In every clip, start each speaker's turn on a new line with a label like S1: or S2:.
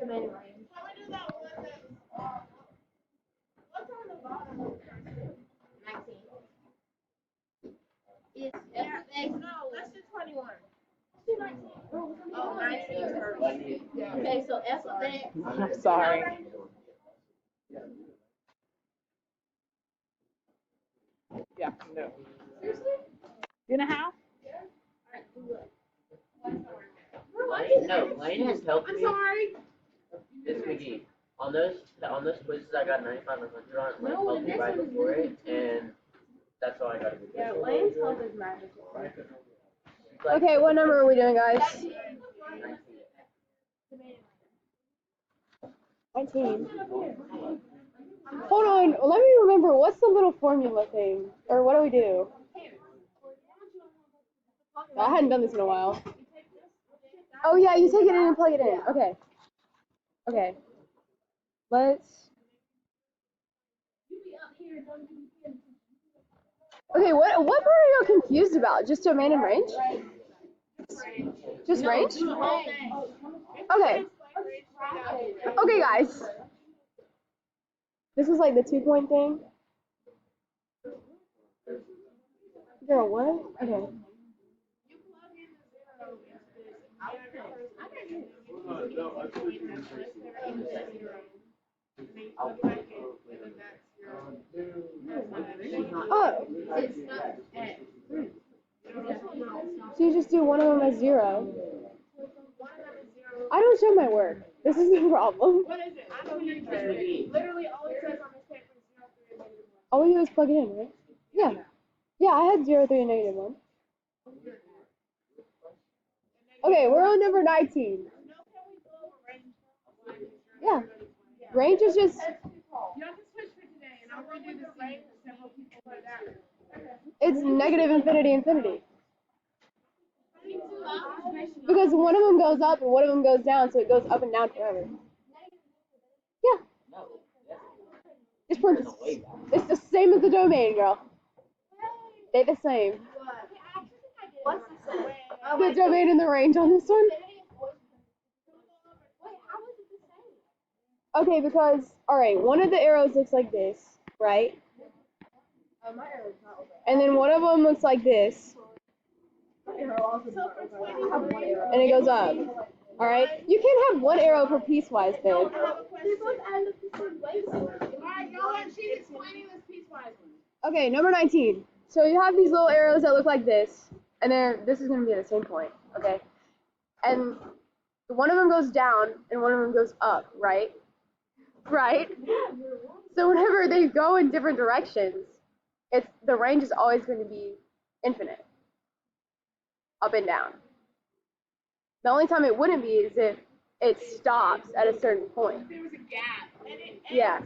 S1: No, let's do 21. Oh, 19 first. Okay, so F of X.
S2: I'm sorry. Yeah, no.
S1: Seriously?
S2: 2.5?
S3: No, Lane has helped
S1: I'm
S3: me.
S1: sorry.
S3: This McGee. On those quizzes I got 95 and 100 on. Lane
S1: No,
S3: helped me
S1: the
S3: right
S1: next one is
S3: before it,
S1: good.
S3: and that's all I got.
S1: Yeah, Lane's help is magical.
S2: Okay, what number are we doing, guys? 19. Hold on, let me remember, what's the little formula thing? Or what do we do? I hadn't done this in a while. Oh yeah, you take it in and plug it in. Okay. Okay. Let's... Okay, what part are you confused about? Just domain and range? Just range? Okay. Okay, guys. This is like the 2-point thing. Girl, what? Okay. Oh. So you just do one of them as 0. I don't show my work. This is the problem.
S1: What is it? I don't need literally all it says on this paper is 0, 3, and -1.
S2: All you do is plug it in, right? Yeah. Yeah, I had 0, 3, and -1. Okay, we're on number 19. Yeah. Range is just...
S1: You have to switch for today, and I'll redo the same several people like that.
S2: It's negative infinity, infinity. Because one of them goes up and one of them goes down, so it goes up and down forever. Yeah. It's parentheses. It's the same as the domain, girl. They're the same.
S1: What's the same?
S2: The domain and the range on this one. Okay, because, alright, one of the arrows looks like this, right? And then one of them looks like this. And it goes up. Alright? You can't have one arrow for piecewise, babe. Okay, number 19. So you have these little arrows that look like this. And then this is going to be at the same point, okay? And one of them goes down and one of them goes up, right? Right? So whenever they go in different directions, the range is always going to be infinite. Up and down. The only time it wouldn't be is if it stops at a certain point.
S1: There was a gap.
S2: Yeah.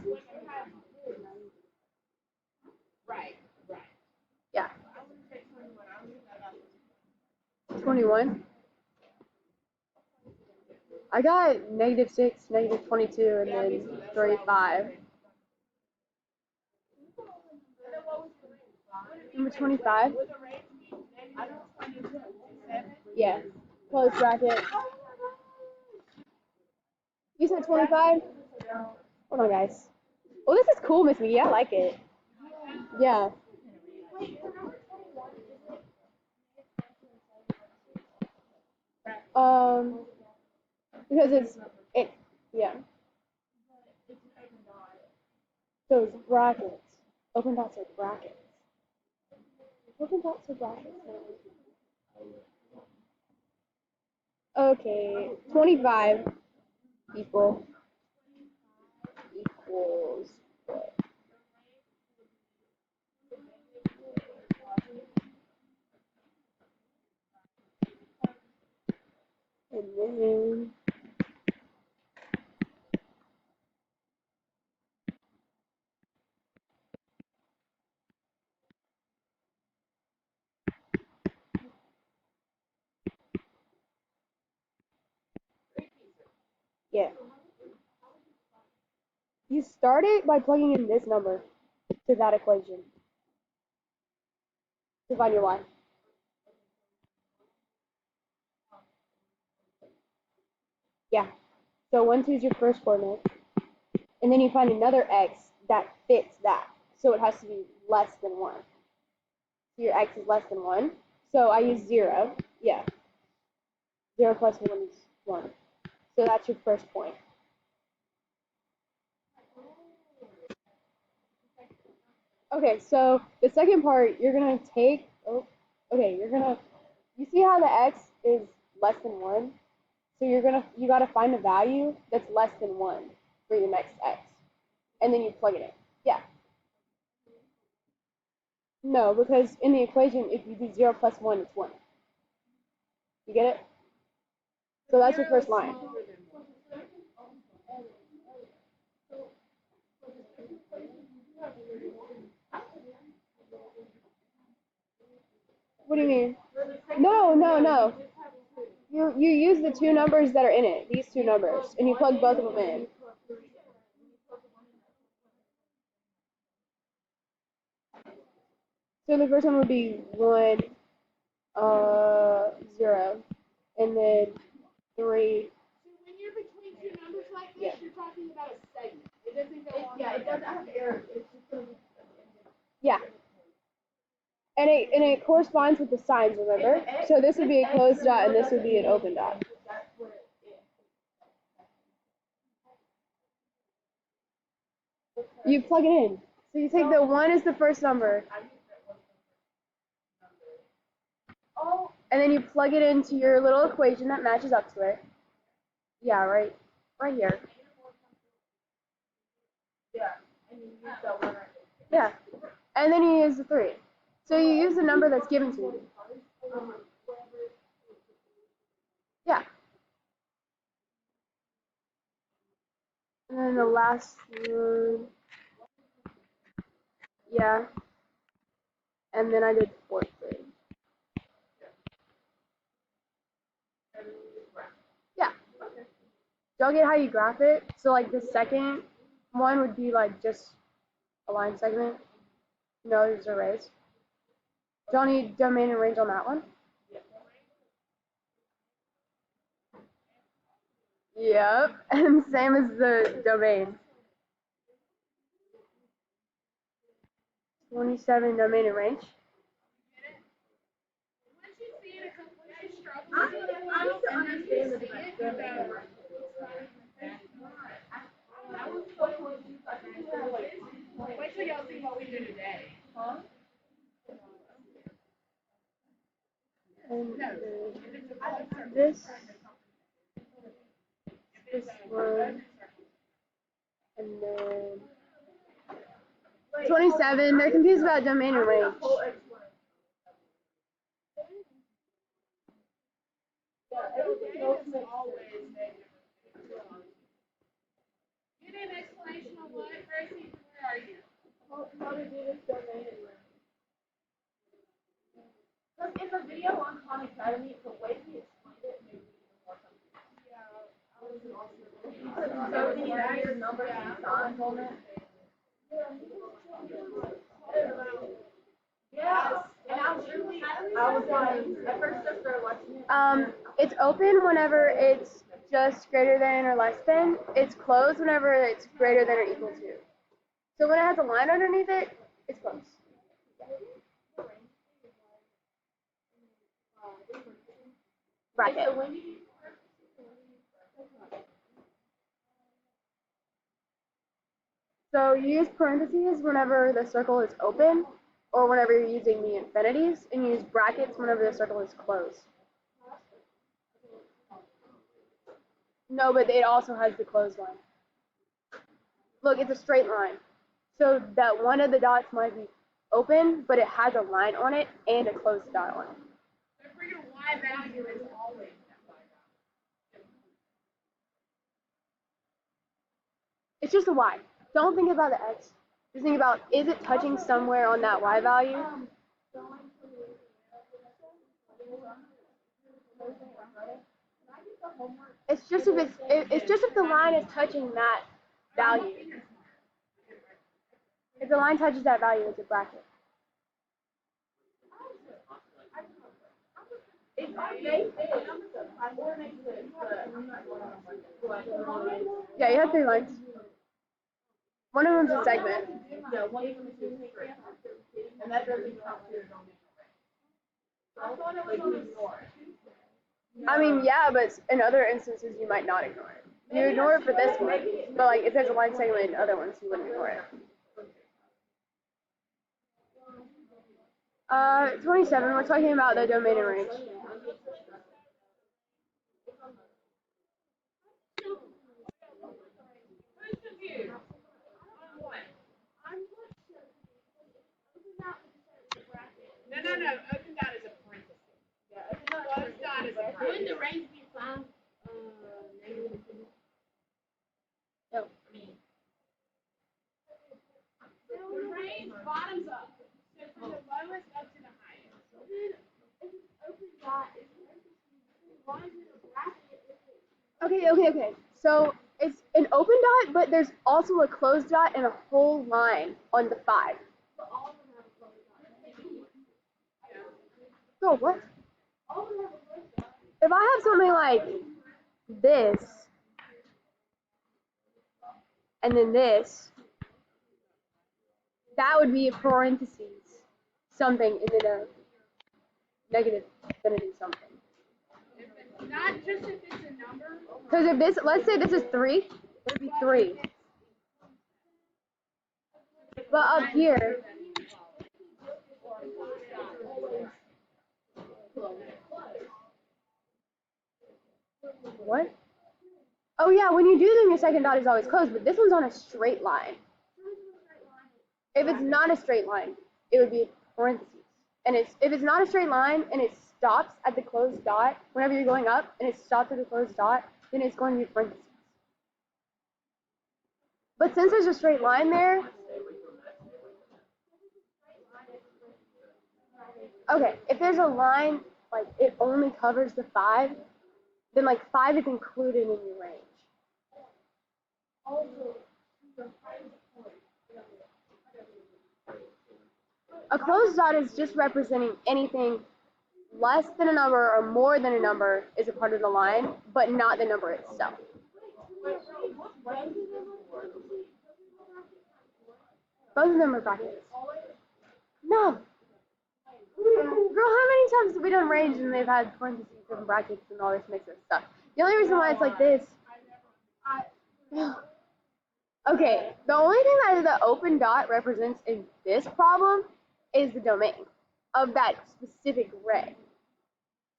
S1: Right.
S2: Yeah. 21. I got -6, -22, and then 35. Number 25? Yeah. Close bracket. You said 25? Hold on, guys. Oh, this is cool, Miss McGee. I like it. Yeah. Because yeah. Those brackets. Open dots are brackets. Open dots are brackets. Okay, 25 people equals what? And then yeah. You start it by plugging in this number to that equation to find your y. Yeah. So 1, 2 is your first coordinate. And then you find another x that fits that. So it has to be less than 1. So your x is less than 1. So I use 0. Yeah. 0 plus 1 is 1. So that's your first point. Okay, so the second part, you're going to take, you see how the x is less than 1? So you got to find a value that's less than 1 for your next x. And then you plug it in. Yeah. No, because in the equation, if you do 0 plus 1, it's 1. You get it? So that's your first line. What do you mean? No. You use the two numbers that are in it, these two numbers, and you plug both of them in. So the first one would be 1, 0, and then 3.
S1: So when you're between two numbers like this, you're talking about a segment. It doesn't go on. Yeah, it doesn't have errors. It's just going to be.
S2: Yeah. And it corresponds with the signs, remember? So this would be a closed dot, and this would be an open dot. You plug it in. So you take the 1 is the first number. And then you plug it into your little equation that matches up to it. Yeah, right here.
S1: Yeah, and you use that one right
S2: Yeah. And then you use the 3. So you use the number that's given to you. Yeah. And then the last one. Yeah. And then I did 4, 3. Yeah. Y'all get how you graph it? So like the second one would be like just a line segment. No, there's arrays. Do y'all need domain and range on that one? Yep. And same as the domain. 27 domain and range.
S1: Once you see it a couple of times, I don't understand the diagram. Wait till y'all see what we do today. Huh?
S2: And this one, and then 27. They're confused about domain and range.
S1: Get an explanation of what, Gracie? Where are you? How to do this domain and range. Because in the video on Khan Academy, the way he explained it made me even more confused. Yeah, I was also. So can you add your numbers and signs on it? Yes, and I was like, at first I started watching it.
S2: It's open whenever it's just greater than or less than. It's closed whenever it's greater than or equal to. So when it has a line underneath it, it's closed. Bracket. So you use parentheses whenever the circle is open, or whenever you're using the infinities, and you use brackets whenever the circle is closed. No, but it also has the closed line. Look, it's a straight line. So that one of the dots might be open, but it has a line on it and a closed dot on it.
S1: So for your Y value, it's always that Y value.
S2: It's just a Y. Don't think about the X. Just think about, is it touching somewhere on that Y value? It's just if the line is touching that value. If the line touches that value, it's a bracket.
S1: It makes it, I more makes it, but I'm not going on.
S2: Yeah, you have 3 lines. One of them's a segment.
S1: Yeah, one of them is just straight. And that doesn't count to your domain. I thought it was on the store.
S2: I mean, yeah, but in other instances you might not ignore it. You ignore it for this one, but like if there's a line segment in other ones, you wouldn't ignore it. 27, we're talking about the domain and range.
S4: No. Open dot is a parenthesis. Closed dot is a parenthesis.
S5: Wouldn't the range be 5? Negative.
S2: No.
S4: The range bottoms up. So from the lowest up to the highest.
S2: Okay. So it's an open dot, but there's also a closed dot and a whole line on the 5. So what? If I have something like this, and then this, that would be a parentheses, something, and then a negative infinity something.
S4: Not just if it's a number.
S2: Because if this, let's say this is 3, it would be 3. But up here, what? Oh yeah, when you do them, your second dot is always closed, but this one's on a straight line. If it's not a straight line, it would be parentheses. And if it's not a straight line and it stops at the closed dot, whenever you're going up and it stops at the closed dot, then it's going to be parentheses. But since there's a straight line there, okay, if there's a line, like it only covers the 5, then like 5 is included in your range. A closed dot is just representing anything less than a number or more than a number is a part of the line, but not the number itself. Both of them are brackets. No. Girl, how many times have we done range and they've had parentheses and brackets and all this mixed up stuff? The only reason why it's like this. Okay, the only thing that the open dot represents in this problem is the domain of that specific ray.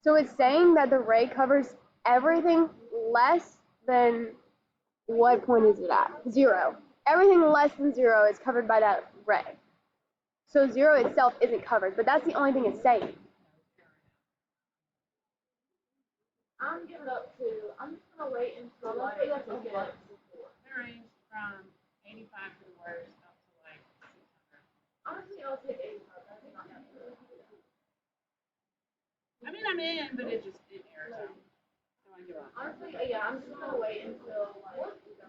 S2: So it's saying that the ray covers everything less than, what point is it at? 0. Everything less than 0 is covered by that ray. So 0 itself isn't covered, but that's the only thing it's saying.
S1: I'm giving up to, I'm just gonna wait until like
S4: The range from 85 for the worst up to like 600.
S1: honestly I'll take 85. That's not that good.
S4: I mean, I'm in, but it errors out. So I give up.
S1: Honestly, yeah, I'm just gonna wait until like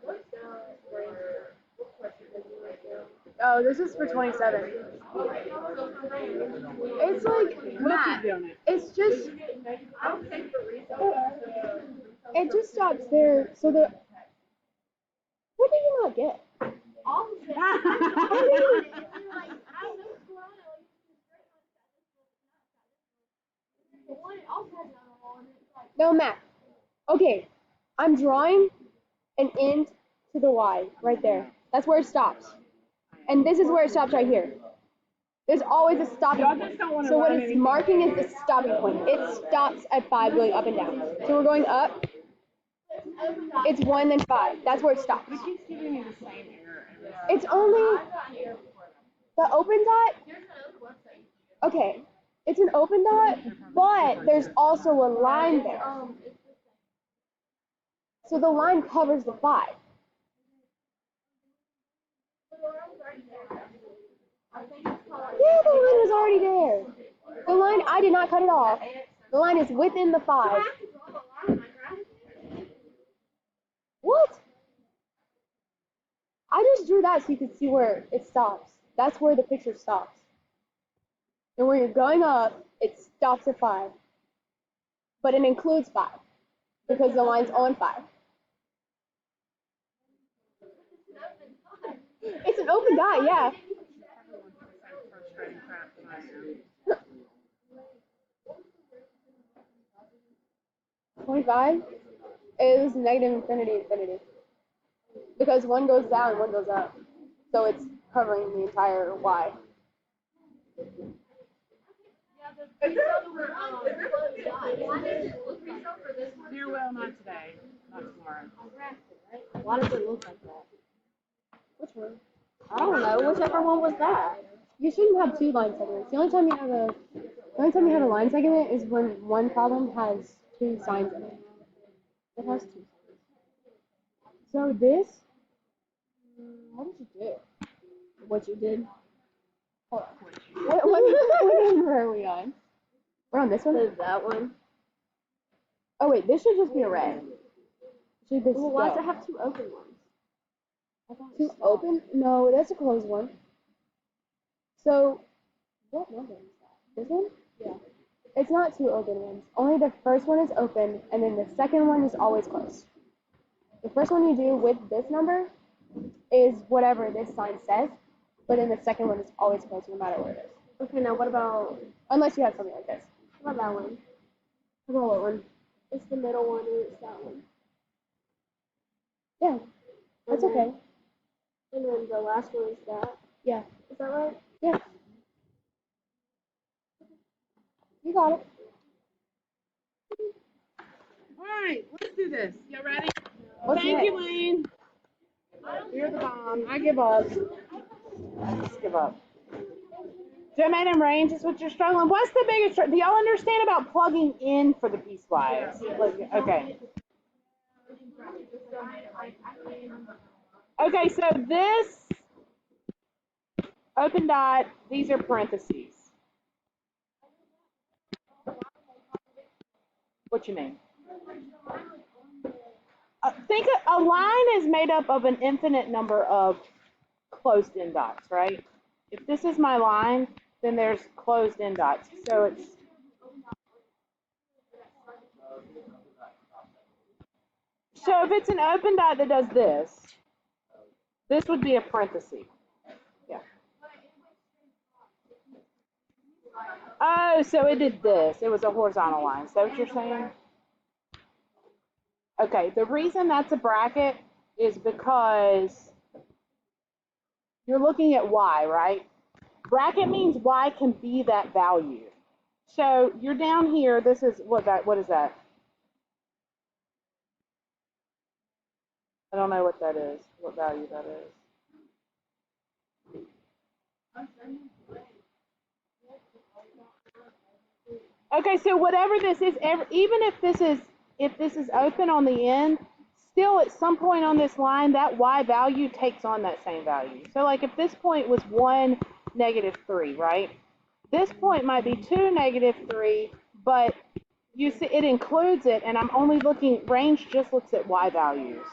S1: what's down or what question is it right now?
S2: Oh, this is for 27. It's like math. It's just,
S1: I don't think the reason.
S2: it just stops there. So the, what did you not get?
S1: All of it. I mean, like, I don't know what's going on. Like, the one also has another wall, and it's like.
S2: No, Matt. Okay, I'm drawing an end to the Y right there. That's where it stops. And this is where it stops right here. There's always a stopping point. So what it's marking is the stopping point. It stops at 5 going up and down. So we're going up. It's 1 then 5. That's where it stops.
S4: It keeps giving me the same error.
S2: It's only the open dot. Okay, it's an open dot, but there's also a line there. So the line covers the 5. Yeah, the line was already there. The line, I did not cut it off. The line is within the 5. What? I just drew that so you could see where it stops. That's where the picture stops. And when you're going up, it stops at 5. but it includes 5 because the line's on 5. It's an open dot, yeah.
S4: Everyone's frustrating crap right now.
S2: 25 is negative infinity. Because one goes down and one goes up. So it's covering the entire y.
S4: Near well, not today, not tomorrow.
S5: Why does it look like that?
S2: Which one?
S5: I don't know. Whichever one was that.
S2: You shouldn't have 2 line segments. The only time you have a line segment is when one problem has 2 signs in it. It has 2 signs. So this, what did you do?
S5: What you did?
S2: Hold on. What number are we on? We're on this one?
S5: Is that one?
S2: Oh wait, this should just be a red. Should this
S5: Well, why does
S2: go?
S5: it have 2 open ones?
S2: 2 open? No, that's a closed one. So, what number is that? This one?
S5: Yeah.
S2: It's not 2 open ones. Only the first one is open, and then the second one is always closed. The first one you do with this number is whatever this sign says, but then the second one is always closed no matter where it is.
S5: Okay, now what about
S2: Unless you have something like this.
S5: that one?
S2: How about what one?
S5: It's the middle one, and it's that one.
S2: Yeah, that's
S5: And then-
S2: okay.
S5: And then the last one is that.
S2: Yeah.
S5: Is that right?
S2: Yeah. You got it.
S4: All right, let's do this. You ready?
S2: What's
S4: Thank
S2: next?
S4: you, Wayne. You're the bomb. I give up. I just give up. Domain and range is what you're struggling. What's the biggest? Do y'all understand about plugging in for the piecewise? Like, okay. Okay, so this open dot, these are parentheses. What you mean? Think a line is made up of an infinite number of closed end dots, right? If this is my line, then there's closed end dots. So it's so if it's an open dot that does this, this would be a parenthesis. Yeah. Oh, so it did this. It was a horizontal line. Is that what you're saying? Okay, the reason that's a bracket is because you're looking at y, right? Bracket means y can be that value. So you're down here. This is what is that? I don't know what that is. What value that is. Okay, so whatever this is, even if this is open on the end, still at some point on this line, that y value takes on that same value. So like if this point was 1, -3, right? This point might be 2, -3, but you see it includes it, and I'm only looking, range just looks at y values.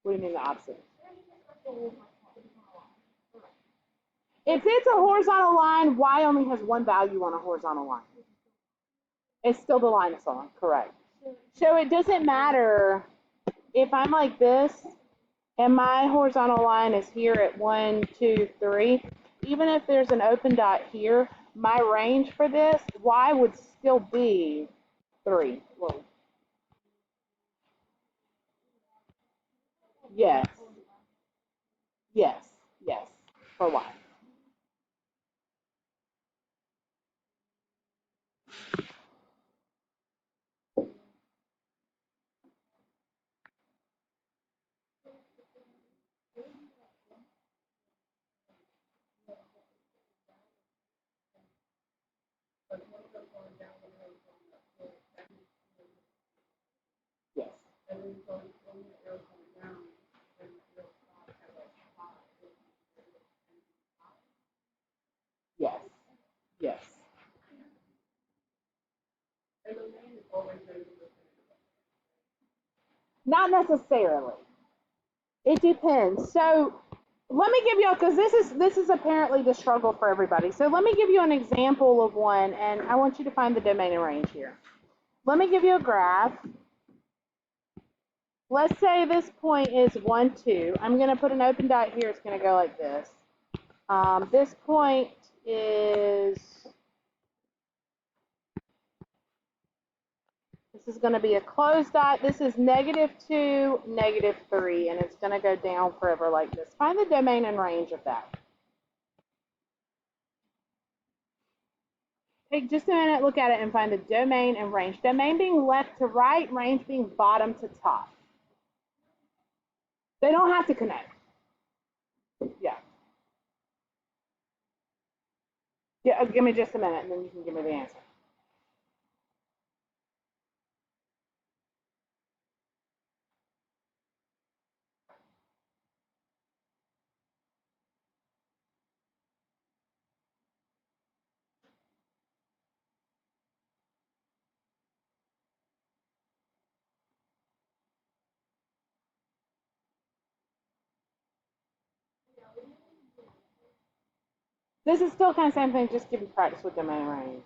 S4: What do you mean the opposite? If it's a horizontal line, y only has one value on a horizontal line. It's still the line it's on, correct. So it doesn't matter if I'm like this and my horizontal line is here at 1, 2, 3, even if there's an open dot here, my range for this, y would still be 3. Whoa. Yes. Yes. Yes. For y. Yes. Not necessarily. It depends. So let me give you, because this is apparently the struggle for everybody. So let me give you an example of one, and I want you to find the domain and range here. Let me give you a graph. Let's say this point is 1, 2. I'm going to put an open dot here. It's going to go like this. This point is, this is going to be a closed dot. This is -2, -3, and it's going to go down forever like this. Find the domain and range of that. Take just a minute, look at it, and find the domain and range. Domain being left to right, range being bottom to top. They don't have to connect. Yeah. Yeah, give me just a minute, and then you can give me the answer. This is still kind of the same thing, just give you practice with domain and range.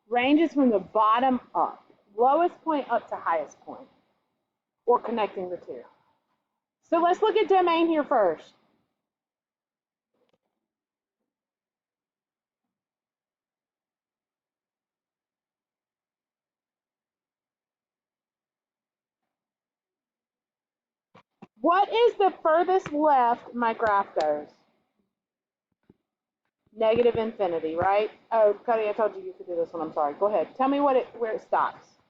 S4: Range is from the bottom up, lowest point up to highest point, or connecting the two. So let's look at domain here first. What is the furthest left my graph goes? Negative infinity, right? Oh, Cody, I told you could do this one. I'm sorry. Go ahead. Tell me where it stops.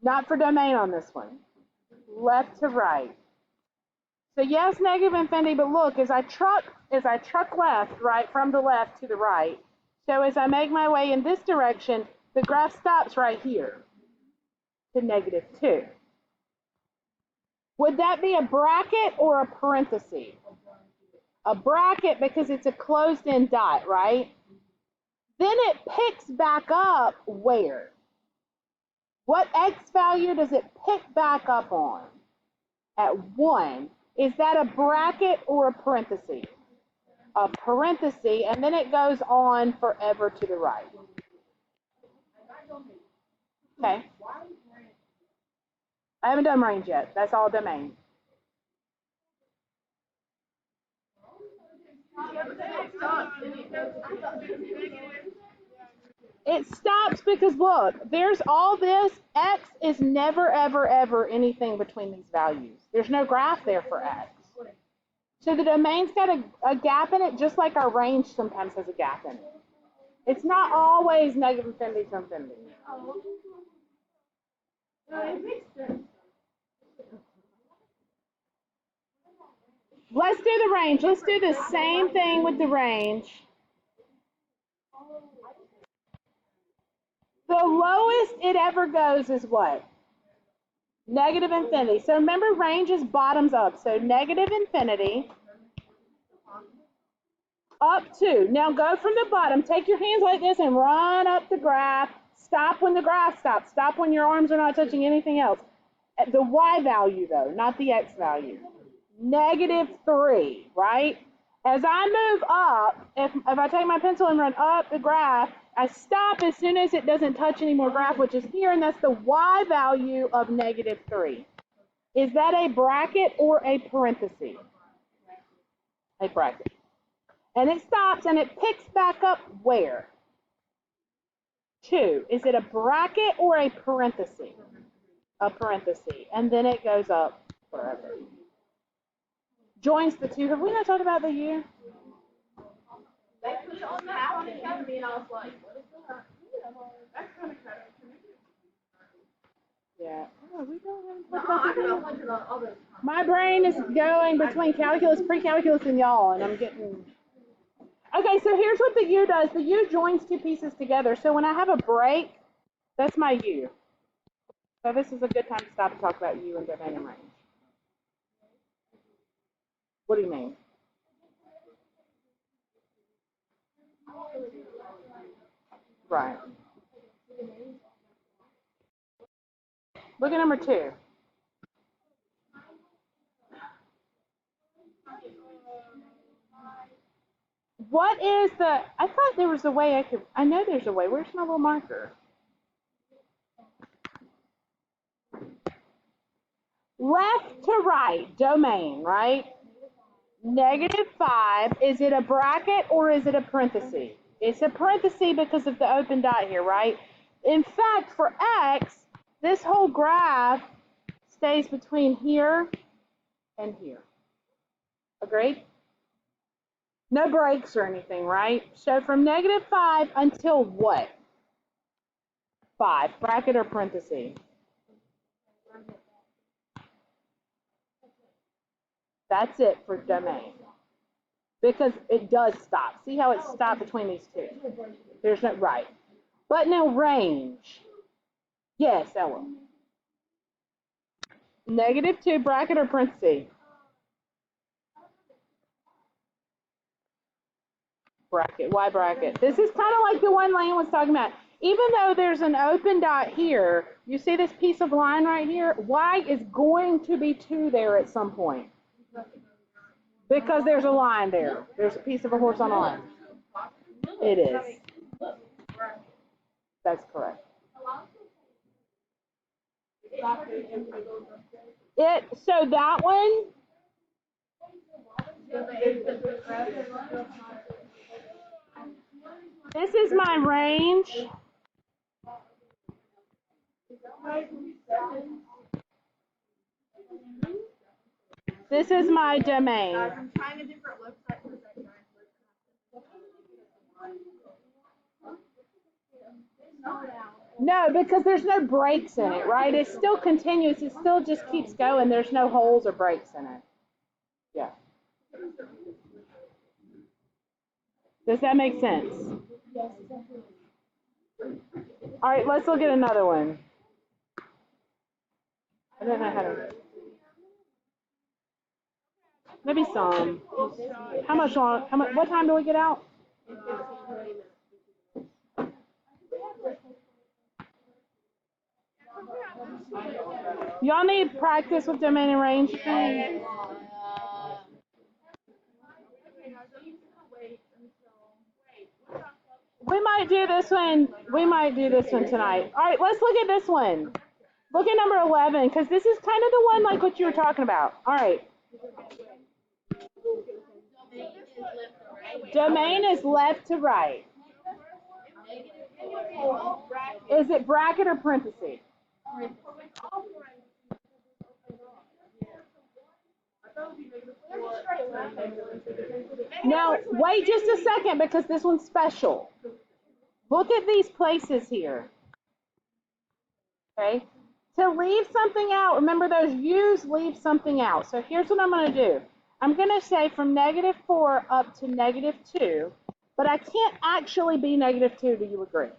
S4: Not for domain on this one. Left to right. So yes, negative infinity, but look, as I truck left, right, from the left to the right, so as I make my way in this direction, the graph stops right here to -2. Would that be a bracket or a parenthesis? A bracket because it's a closed-in dot, right? Then it picks back up where? What x value does it pick back up on? At 1. Is that a bracket or a parenthesis? A parenthesis, and then it goes on forever to the right. Okay. I haven't done range yet. That's all domain. It stops because look, there's all this. X is never, ever, ever anything between these values. There's no graph there for X. So the domain's got a gap in it, just like our range sometimes has a gap in it. It's not always negative infinity to infinity. Let's do the range. Let's do the same thing with the range. The lowest it ever goes is what? Negative infinity. So remember, range is bottoms up. So negative infinity up to. Now go from the bottom. Take your hands like this and run up the graph. Stop when the graph stops. Stop when your arms are not touching anything else. The y value, though, not the x value. -3, right? As I move up, if I take my pencil and run up the graph, I stop as soon as it doesn't touch any more graph, which is here, and that's the y value of -3. Is that a bracket or a parenthesis? A bracket. And it stops and it picks back up where? 2. Is it a bracket or a parenthesis? A parenthesis. And then it goes up forever. Joins the two. Have we not talked about the year?
S1: They put it on the out and covered me, and I was like, what is that? That's kind of
S4: Yeah. Oh, we don't
S1: no,
S4: have
S1: I could have went to the other.
S4: My brain is going between calculus, pre-calculus, and y'all, and I'm getting... Okay, so here's what the U does. The U joins two pieces together. So when I have a break, that's my U. So this is a good time to stop and talk about U and domain and range. What do you mean? Right. Look at number 2. What is the, I thought there was a way I know there's a way. Where's my little marker? Left to right, domain, right? -5, is it a bracket or is it a parenthesis? It's a parenthesis because of the open dot here, right? In fact, for x, this whole graph stays between here and here. Agreed? No breaks or anything, right? So from -5 until what? 5, bracket or parenthesis? That's it for domain. Because it does stop. See how it stopped between these two? There's no, right. But now range. Yes, Ella. -2, bracket or parenthesis? Bracket. Why bracket? This is kind of like the one Lane was talking about. Even though there's an open dot here, you see this piece of line right here? Y is going to be 2 there at some point. Because there's a line there. There's a piece of a horizontal line. It is. That's correct. So that one, this is my range. This is my domain.
S1: I'm trying a different website for that guy.
S4: No, because there's no breaks in it, right? It's still continuous. It still just keeps going. There's no holes or breaks in it. Yeah. Does that make sense? All right, let's look at another one. I don't know how to. Maybe some. How much long? What time do we get out? Y'all need practice with domain and range. We might do this one. We might do this one tonight. All right, let's look at this one. Look at number 11, because this is kind of the one like what you were talking about. All right. Domain is left to right. Is it bracket or parenthesis? Now, wait just a second because this one's special. Look at these places here. Okay? To leave something out, remember those U's leave something out. So here's what I'm going to do. I'm going to say from -4 up to -2, but I can't actually be -2. Do you agree?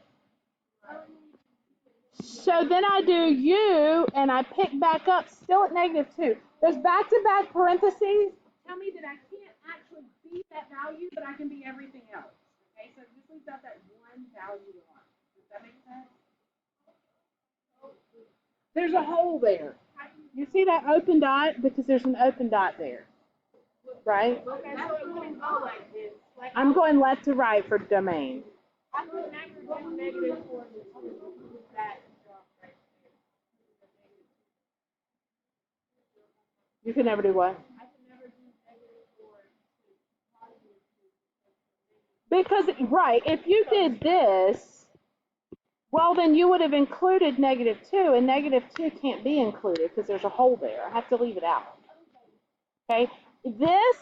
S4: So then I do U, and I pick back up still at -2. Those back-to-back parentheses tell me that I can't actually be that value, but I can be everything else. Okay, so this leaves out that one value on. Does that make sense? There's a hole there. You see that open dot? Because there's an open dot there. Right?
S1: Okay, so it wouldn't go like this. Like
S4: I'm going left to right for domain.
S1: I could never go -4 that drop right there.
S4: You can never do what?
S1: I could never do -4.
S4: Because, right, if you did this, well, then you would have included -2, and -2 can't be included because there's a hole there. I have to leave it out. Okay? This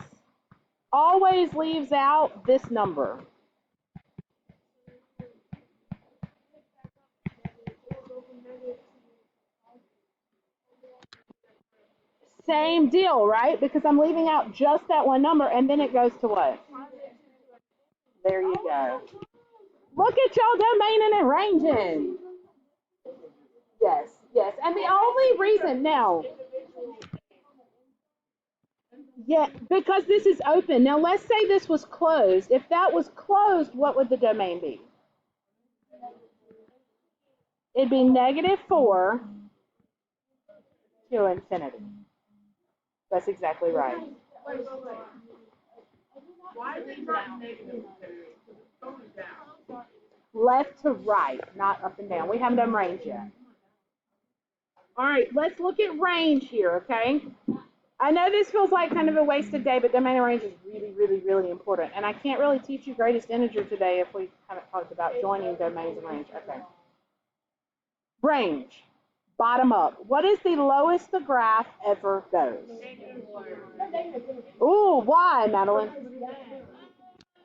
S4: always leaves out this number. Same deal, right? Because I'm leaving out just that one number, and then it goes to what? There you go. Look at y'all domaining and ranging. Yes. Yes, and the only reason now, yeah, because this is open. Now let's say this was closed. If that was closed, what would the domain be? It'd be -4 to infinity. That's exactly right.
S1: Why is it not negative? It's going down.
S4: Left to right, not up and down. We haven't done range yet. All right, let's look at range here, okay? I know this feels like kind of a wasted day, but domain and range is really, really, really important. And I can't really teach you greatest integer today if we haven't talked about joining domains and range. Okay. Range, bottom up. What is the lowest the graph ever goes? Ooh, why, Madeline?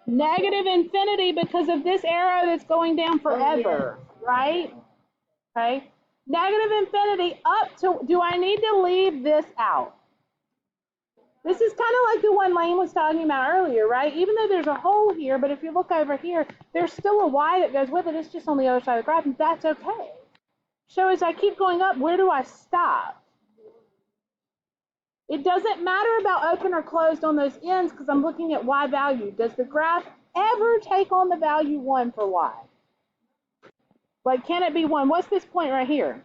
S4: Negative infinity because of this arrow that's going down forever, right? Okay. Negative infinity up to, do I need to leave this out? This is kind of like the one Lane was talking about earlier, right? Even though there's a hole here, but if you look over here, there's still a y that goes with it. It's just on the other side of the graph, and that's okay. So as I keep going up, where do I stop? It doesn't matter about open or closed on those ends because I'm looking at y value. Does the graph ever take on the value 1 for y? Like, can it be 1? What's this point right here?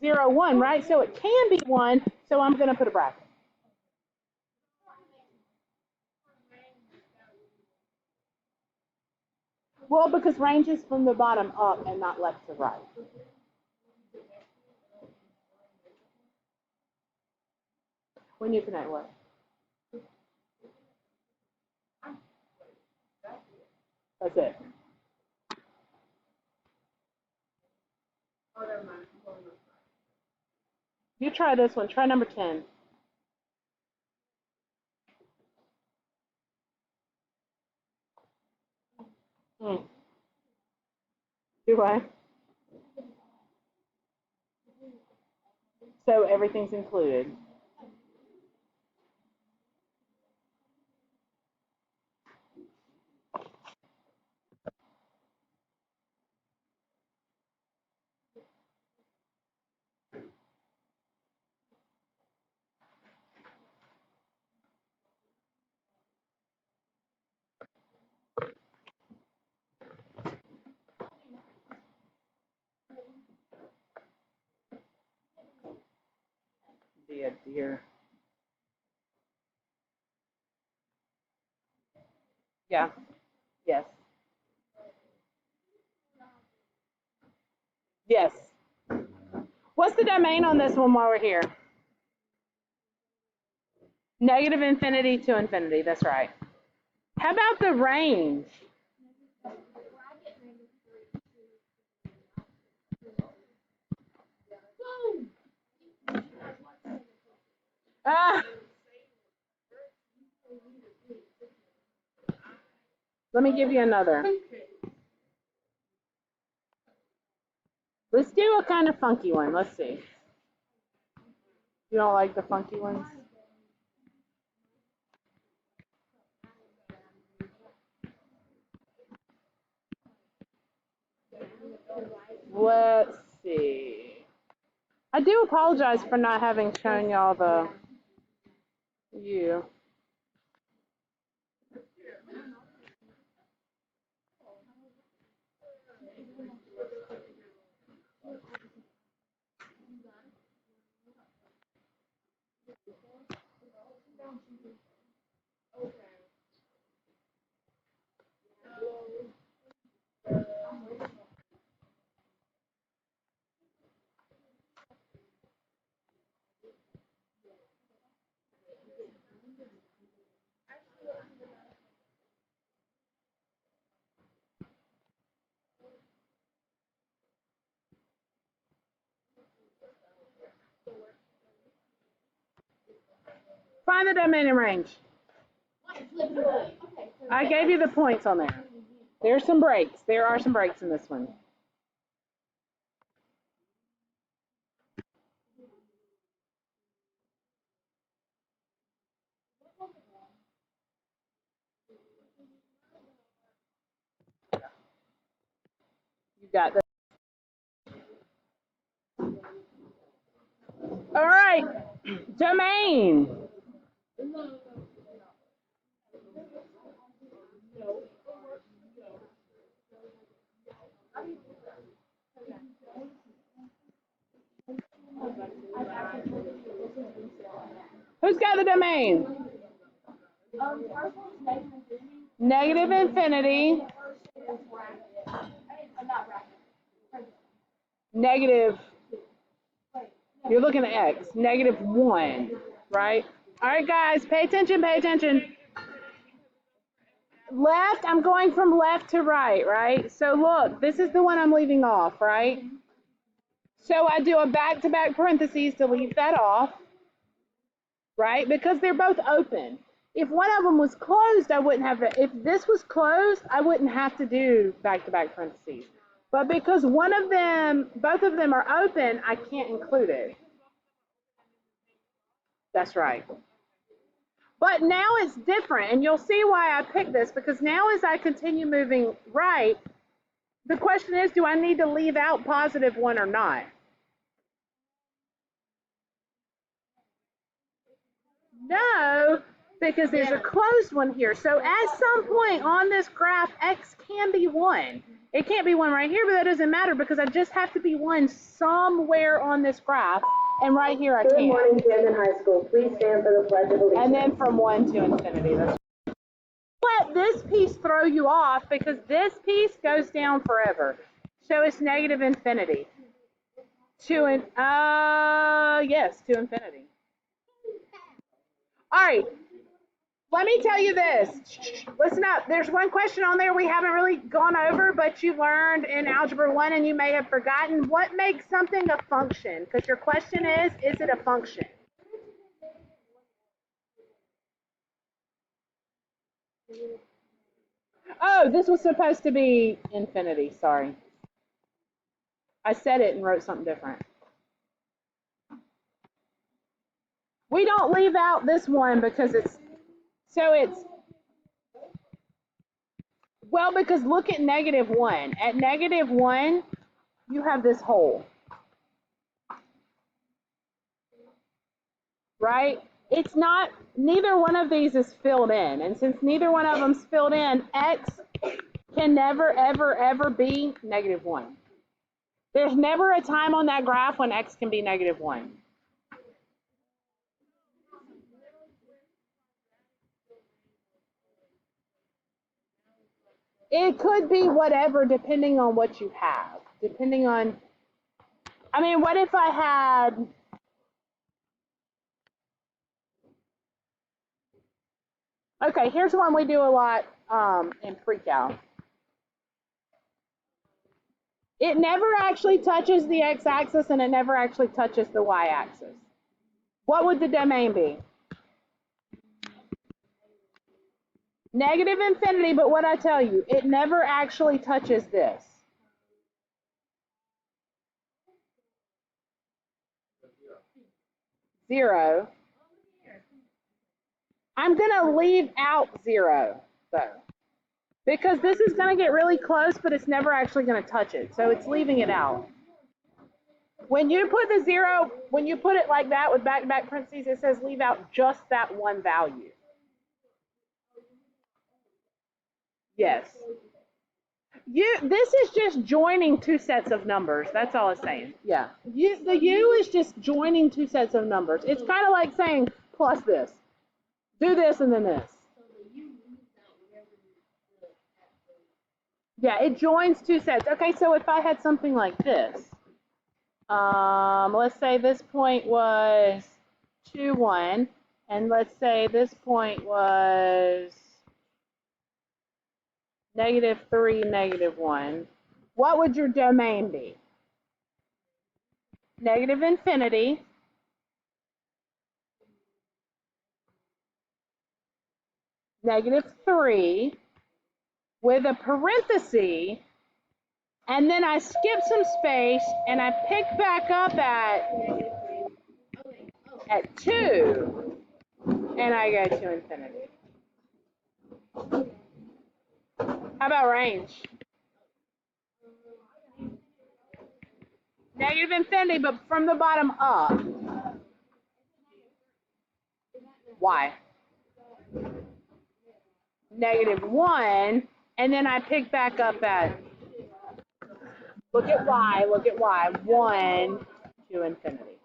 S4: 0, 1, right? So it can be 1, so I'm going to put a bracket. Well, because range is from the bottom up and not left to right. When you connect what? That's it. You try this one. Try number 10. Do I? So everything's included. Dear. Yeah. Yes. Yes. What's the domain on this one while we're here? Negative infinity to infinity. That's right. How about the range? Let me give you another. Let's do a kind of funky one. Let's see. You don't like the funky ones? Let's see. I do apologize for not having shown y'all the view. Find the domain and range. I gave you the points on there. There's some breaks. There are some breaks in this one. You got the All right, domain. Who's got the domain? Negative infinity. Negative. You're looking at x. -1, right? All right, guys, pay attention, pay attention. Left, I'm going from left to right, right? So look, this is the one I'm leaving off, right? So I do a back-to-back parentheses to leave that off, right? Because they're both open. If one of them was closed, I wouldn't have it. If this was closed, I wouldn't have to do back-to-back parentheses. But because one of them, both of them are open, I can't include it. That's right. But now it's different, and you'll see why I picked this, because now as I continue moving right, the question is, do I need to leave out +1 or not? No, because there's a closed one here. So at some point on this graph, x can be 1. It can't be 1 right here, but that doesn't matter because I just have to be 1 somewhere on this graph. And right here I
S6: Good
S4: can.
S6: morning, Camden High School. Please stand for the Pledge of Allegiance.
S4: And then from 1 to infinity. Let this piece throw you off because this piece goes down forever. So it's negative infinity. Yes, to infinity. All right. Let me tell you this. Listen up. There's one question on there we haven't really gone over, but you learned in Algebra 1 and you may have forgotten. What makes something a function? Because your question is it a function? Oh, this was supposed to be infinity. Sorry. I said it and wrote something different. We don't leave out this one because well, because look at -1. At -1, you have this hole. Right? It's not, neither one of these is filled in. And since neither one of them's filled in, x can never, ever, ever be -1. There's never a time on that graph when x can be -1. It could be whatever depending on what you have. Depending on, I mean, what if I had, okay, here's one we do a lot in pre-cal. It never actually touches the x-axis and it never actually touches the y-axis. What would the domain be? Negative infinity, but what I tell you, it never actually touches this. Zero. I'm going to leave out 0, though, because this is going to get really close, but it's never actually going to touch it, so it's leaving it out. When you put the 0, when you put it like that with back-to-back parentheses, it says leave out just that one value. Yes. This is just joining two sets of numbers. That's all it's saying. Yeah. The U is just joining two sets of numbers. It's kind of like saying plus this. Do this and then this. Yeah, it joins two sets. Okay, so if I had something like this, let's say this point was 2, 1, and let's say this point was -3, -1. What would your domain be? Negative infinity. -3 with a parenthesis, and then I skip some space and I pick back up at 2 and I go to infinity. How about range? Negative infinity, but from the bottom up. y. -1, and then I pick back up at, look at y, 1 to infinity.